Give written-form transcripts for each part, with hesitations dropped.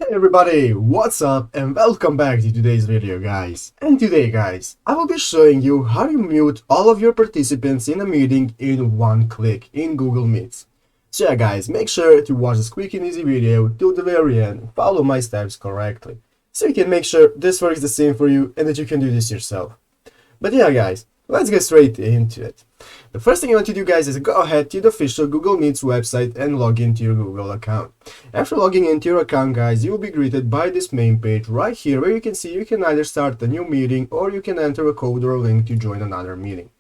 Hey everybody, what's up and welcome back to today's video guys. And today guys, I will be showing you how to mute all of your participants in a meeting in one click in Google Meets. So yeah guys, make sure to watch this quick and easy video till the very end, follow my steps correctly, so you can make sure this works the same for you and that you can do this yourself. But yeah guys, let's get straight into it. The first thing you want to do guys is go ahead to the official Google Meets website and log into your Google account. After logging into your account guys, you will be greeted by this main page right here where you can see you can either start a new meeting or you can enter a code or a link to join another meeting.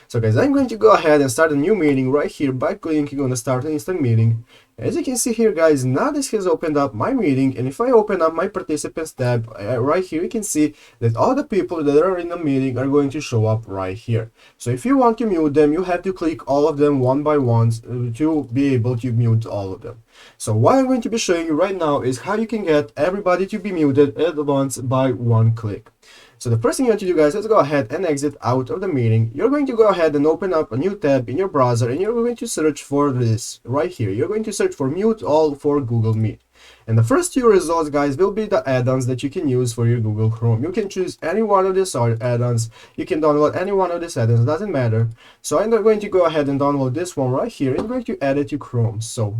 So guys, I'm going to go ahead and start a new meeting right here by clicking on the start an instant meeting. As you can see here guys, now this has opened up my meeting, and if I open up my participants tab right here, you can see that all the people that are in the meeting are going to show up right here. So if you want to mute them, you have to click all of them one by one to be able to mute all of them. So what I'm going to be showing you right now is how you can get everybody to be muted at once by one click. So the first thing you want to do guys, let's go ahead and exit out of the meeting. You're going to go ahead and open up a new tab in your browser, and you're going to search for this right here. You're going to search for mute all for Google Meet. And the first two results guys will be the add-ons that you can use for your Google Chrome. You can choose any one of these add-ons. You can download any one of these add-ons, doesn't matter. So I'm going to go ahead and download this one right here. I'm going to add it to Chrome. So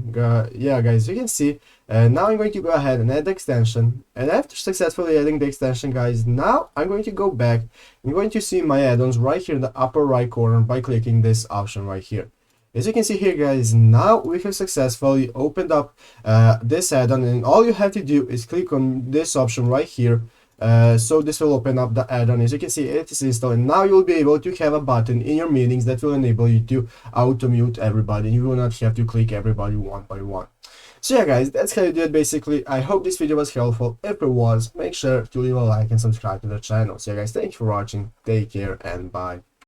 yeah guys, you can see now I'm going to go ahead and add the extension, and after successfully adding the extension guys, now I'm going to go back. I'm going to see my add-ons right here in the upper right corner by clicking this option right here. As you can see here guys, now we have successfully opened up this add-on, and all you have to do is click on this option right here. So this will open up the add-on. As you can see, it is installed, and now you'll be able to have a button in your meetings that will enable you to auto mute everybody. You will not have to click everybody one by one. So yeah guys, that's how you do it basically. I hope this video was helpful. If it was, make sure to leave a like and subscribe to the channel. So yeah guys, thank you for watching, take care and bye.